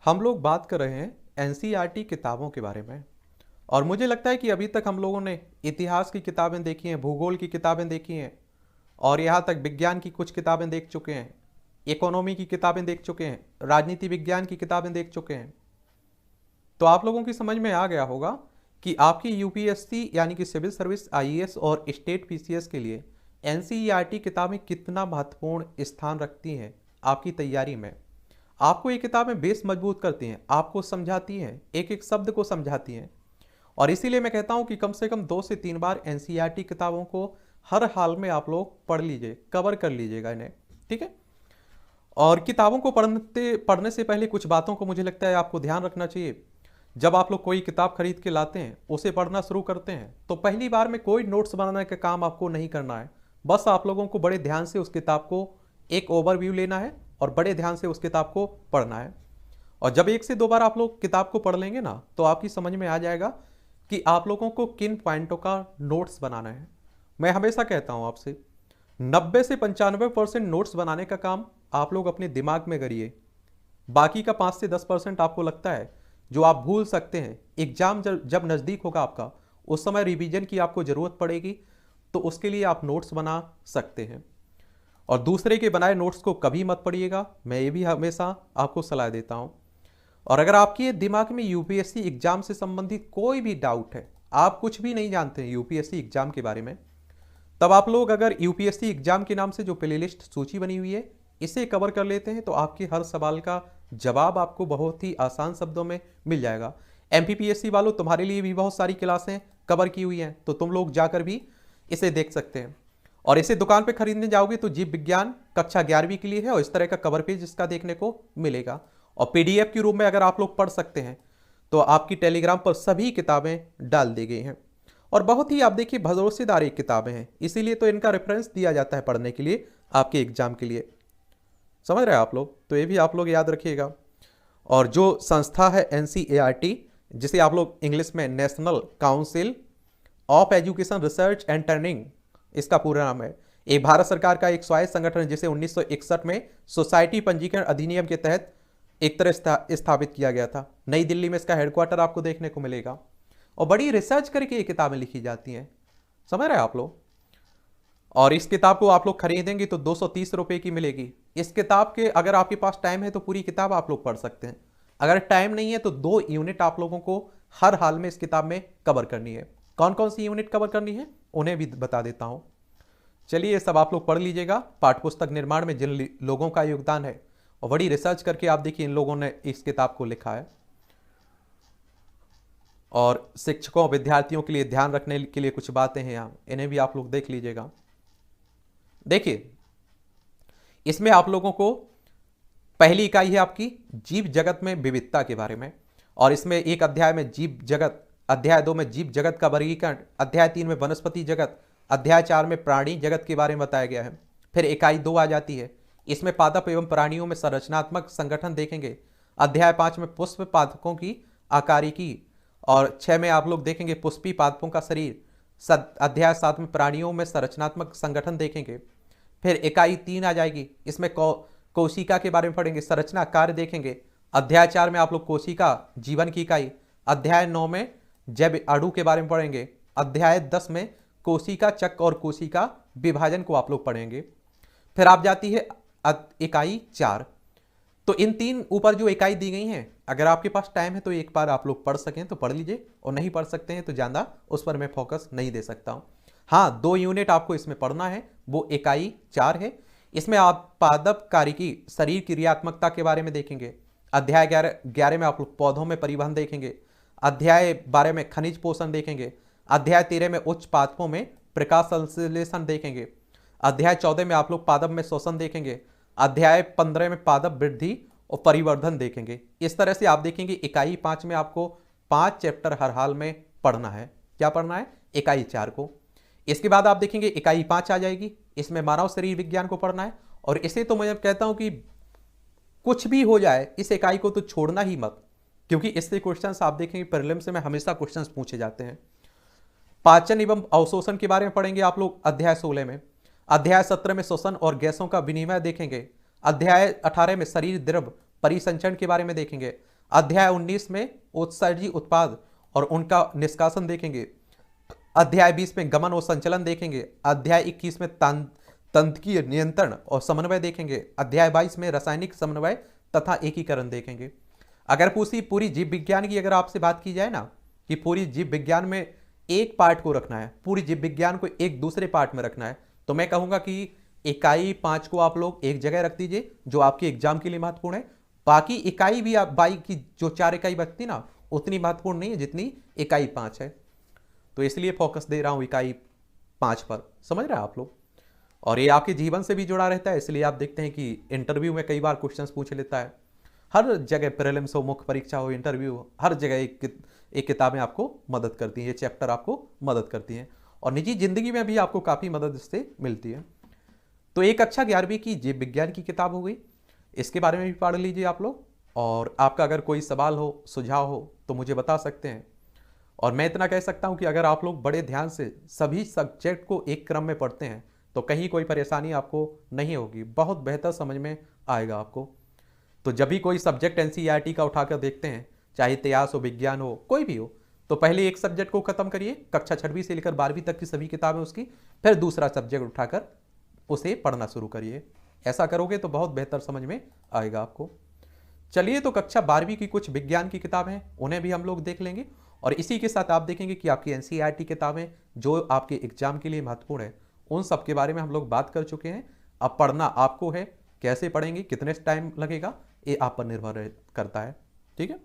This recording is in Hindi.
हम लोग बात कर रहे हैं एनसीईआरटी किताबों के बारे में। और मुझे लगता है कि अभी तक हम लोगों ने इतिहास की किताबें देखी हैं, भूगोल की किताबें देखी हैं, और यहाँ तक विज्ञान की कुछ किताबें देख चुके हैं, इकोनॉमी की किताबें देख चुके हैं, राजनीति विज्ञान की किताबें देख चुके हैं। तो आप लोगों की समझ में आ गया होगा कि आपकी यूपीएससी यानी कि सिविल सर्विस आईएएस और स्टेट पीसीएस के लिए एनसीईआरटी किताबें कितना महत्वपूर्ण स्थान रखती हैं आपकी तैयारी में। आपको ये किताबें बेस मजबूत करती हैं, आपको समझाती हैं, एक एक शब्द को समझाती हैं। और इसीलिए मैं कहता हूं कि कम से कम 2 से 3 बार एनसीईआरटी किताबों को हर हाल में आप लोग पढ़ लीजिए, कवर कर लीजिएगा इन्हें। ठीक है। और किताबों को पढ़ने से पहले कुछ बातों को मुझे लगता है आपको ध्यान रखना चाहिए। जब आप लोग कोई किताब खरीद के लाते हैं, उसे पढ़ना शुरू करते हैं, तो पहली बार में कोई नोट्स बनाने का काम आपको नहीं करना है। बस आप लोगों को बड़े ध्यान से उस किताब को एक ओवरव्यू लेना है और बड़े ध्यान से उस किताब को पढ़ना है। और जब 1 से 2 बार आप लोग किताब को पढ़ लेंगे ना, तो आपकी समझ में आ जाएगा कि आप लोगों को किन पॉइंटों का नोट्स बनाना है। मैं हमेशा कहता हूं आपसे, 90 से 95% नोट्स बनाने का काम आप लोग अपने दिमाग में करिए। बाकी का 5 से 10% आपको लगता है जो आप भूल सकते हैं। एग्जाम जब नज़दीक होगा आपका, उस समय रिवीजन की आपको ज़रूरत पड़ेगी, तो उसके लिए आप नोट्स बना सकते हैं। और दूसरे के बनाए नोट्स को कभी मत पढ़िएगा, मैं ये भी हमेशा आपको सलाह देता हूँ। और अगर आपके दिमाग में यूपीएससी एग्जाम से संबंधित कोई भी डाउट है, आप कुछ भी नहीं जानते हैं यूपीएससी एग्जाम के बारे में, तब आप लोग अगर यूपीएससी एग्जाम के नाम से जो प्लेलिस्ट सूची बनी हुई है, इसे कवर कर लेते हैं, तो आपके हर सवाल का जवाब आपको बहुत ही आसान शब्दों में मिल जाएगा। एमपीपीएससी वालों, तुम्हारे लिए भी बहुत सारी क्लासें कवर की हुई हैं, तो तुम लोग जाकर भी इसे देख सकते हैं। और इसे दुकान पे खरीदने जाओगे तो जीव विज्ञान कक्षा 11वीं के लिए है, और इस तरह का कवर पेज इसका देखने को मिलेगा। और पीडीएफ के रूप में अगर आप लोग पढ़ सकते हैं, तो आपकी टेलीग्राम पर सभी किताबें डाल दी गई हैं। और बहुत ही आप देखिए भरोसेदार एक किताबें हैं, इसीलिए तो इनका रेफरेंस दिया जाता है पढ़ने के लिए, आपके एग्जाम के लिए। समझ रहे हैं आप लोग? तो ये भी आप लोग याद रखिएगा। और जो संस्था है एनसीईआरटी, जिसे आप लोग इंग्लिश में national council of education research and training इसका पूरा नाम है, एक भारत सरकार का एक स्वायत्त संगठन है, जिसे 1961 में सोसाइटी पंजीकरण अधिनियम के तहत एक तरह स्थापित किया गया था। नई दिल्ली में इसका हेडक्वार्टर आपको देखने को मिलेगा। और बड़ी रिसर्च करके ये किताबें लिखी जाती हैं। समझ रहे हैं आप लोग? और इस किताब को आप लोग खरीदेंगे तो 230 रुपये की मिलेगी। इस किताब के अगर आपके पास टाइम है तो पूरी किताब आप लोग पढ़ सकते हैं। अगर टाइम नहीं है तो 2 यूनिट आप लोगों को हर हाल में इस किताब में कवर करनी है। कौन कौन सी यूनिट कवर करनी है उन्हें भी बता देता हूं। चलिए, ये सब आप लोग पढ़ लीजिएगा। पाठ्यपुस्तक निर्माण में जिन लोगों का योगदान है, और बड़ी रिसर्च करके आप देखिए इन लोगों ने इस किताब को लिखा है। और शिक्षकों विद्यार्थियों के लिए ध्यान रखने के लिए कुछ बातें हैं यहाँ, इन्हें भी आप लोग देख लीजिएगा। देखिए, इसमें आप लोगों को पहली इकाई है आपकी जीव जगत में विविधता के बारे में। और इसमें एक अध्याय में जीव जगत, अध्याय 2 में जीव जगत का वर्गीकरण, अध्याय 3 में वनस्पति जगत, अध्याय 4 में प्राणी जगत के बारे में बताया गया है। फिर इकाई 2 आ जाती है, इसमें पादप एवं प्राणियों में संरचनात्मक संगठन देखेंगे। अध्याय 5 में पुष्प पादपों की आकारिकी, और 6 में आप लोग देखेंगे पुष्पी पादपों का शरीर। अध्याय 7 में प्राणियों में संरचनात्मक संगठन देखेंगे। फिर इकाई 3 आ जाएगी, इसमें कोशिका के बारे में पढ़ेंगे, संरचना कार्य देखेंगे। अध्याय 4 में आप लोग कोशिका जीवन की इकाई। अध्याय 9 में जैव अणु के बारे में पढ़ेंगे। अध्याय 10 में कोशिका चक्र और कोशिका विभाजन को आप लोग पढ़ेंगे। फिर आप जाती है इकाई 4। तो इन 3 ऊपर जो इकाई दी गई हैं, अगर आपके पास टाइम है तो एक बार आप लोग पढ़ सकें तो पढ़ लीजिए, और नहीं पढ़ सकते हैं तो ज़्यादा उस पर मैं फोकस नहीं दे सकता हूँ। हाँ, 2 यूनिट आपको इसमें पढ़ना है, वो इकाई 4 है। इसमें आप पादप कारिकी शरीर क्रियात्मकता के बारे में देखेंगे। अध्याय 11 में आप लोग पौधों में परिवहन देखेंगे। अध्याय 12 में खनिज पोषण देखेंगे। अध्याय 13 में उच्च पादपों में प्रकाश संश्लेषण देखेंगे। अध्याय 14 में आप लोग पादप में श्वसन देखेंगे। अध्याय 15 में पादप वृद्धि और परिवर्धन देखेंगे। इस तरह से आप देखेंगे इकाई 5 में आपको 5 चैप्टर हर हाल में पढ़ना है। क्या पढ़ना है? इकाई 4 को। इसके बाद आप देखेंगे इकाई 5 आ जाएगी, इसमें मानव शरीर विज्ञान को पढ़ना है। और इसे तो मैं कहता हूं कि कुछ भी हो जाए, इस इकाई को तो छोड़ना ही मत, क्योंकि इससे क्वेश्चंस आप देखेंगे प्रीलिम्स में हमेशा क्वेश्चंस पूछे जाते हैं। पाचन एवं अवशोषण के बारे में पढ़ेंगे आप लोग अध्याय 16 में। अध्याय 17 में श्वसन और गैसों का विनिमय देखेंगे। अध्याय 18 में शरीर द्रव परिसंचरण के बारे में देखेंगे। अध्याय 19 में उत्सर्जी उत्पाद और उनका निष्कासन देखेंगे। अध्याय 20 में गमन और संचलन देखेंगे। अध्याय 21 में तंत्रीय नियंत्रण और समन्वय देखेंगे। अध्याय 22 में रासायनिक समन्वय तथा एकीकरण देखेंगे। अगर पूरी जीव विज्ञान की अगर आपसे बात की जाए ना कि पूरी जीव विज्ञान में एक पार्ट को रखना है, पूरी जीव विज्ञान को एक दूसरे पार्ट में रखना है, तो मैं कहूंगा कि इकाई 5 को आप लोग एक जगह रख दीजिए जो आपके एग्जाम के लिए महत्वपूर्ण है। बाकी इकाई भी आप बाई की जो 4 इकाई बचती ना उतनी महत्वपूर्ण नहीं है जितनी इकाई 5 है, तो इसलिए फोकस दे रहा हूं इकाई 5 पर। समझ रहे हैं आप लोग? और ये आपके जीवन से भी जुड़ा रहता है, इसलिए आप देखते हैं कि इंटरव्यू में कई बार क्वेश्चंस पूछ लेता है। हर जगह प्रीलिम्स हो, मुख्य परीक्षा हो, इंटरव्यू हो, हर जगह एक किताबें आपको मदद करती हैं, ये चैप्टर आपको मदद करती हैं और निजी जिंदगी में भी आपको काफ़ी मदद इससे मिलती है। तो एक कक्षा 11वीं की जीव विज्ञान की किताब हो गई, इसके बारे में भी पढ़ लीजिए आप लोग। और आपका अगर कोई सवाल हो, सुझाव हो तो मुझे बता सकते हैं। और मैं इतना कह सकता हूं कि अगर आप लोग बड़े ध्यान से सभी सब्जेक्ट को एक क्रम में पढ़ते हैं तो कहीं कोई परेशानी आपको नहीं होगी, बहुत बेहतर समझ में आएगा आपको। तो जब भी कोई सब्जेक्ट एनसीईआरटी का उठाकर देखते हैं, चाहे इतिहास हो, विज्ञान हो, कोई भी हो, तो पहले एक सब्जेक्ट को खत्म करिए, कक्षा 6वीं से लेकर 12वीं तक की सभी किताबें उसकी, फिर दूसरा सब्जेक्ट उठाकर उसे पढ़ना शुरू करिए। ऐसा करोगे तो बहुत बेहतर समझ में आएगा आपको। चलिए, तो कक्षा 12वीं की कुछ विज्ञान की किताबें हैं, उन्हें भी हम लोग देख लेंगे और इसी के साथ आप देखेंगे कि आपकी एनसीईआरटी किताबें जो आपके एग्जाम के लिए महत्वपूर्ण है उन सब के बारे में हम लोग बात कर चुके हैं। अब पढ़ना आपको है, कैसे पढ़ेंगे, कितने टाइम लगेगा, ये आप पर निर्भर करता है। ठीक है।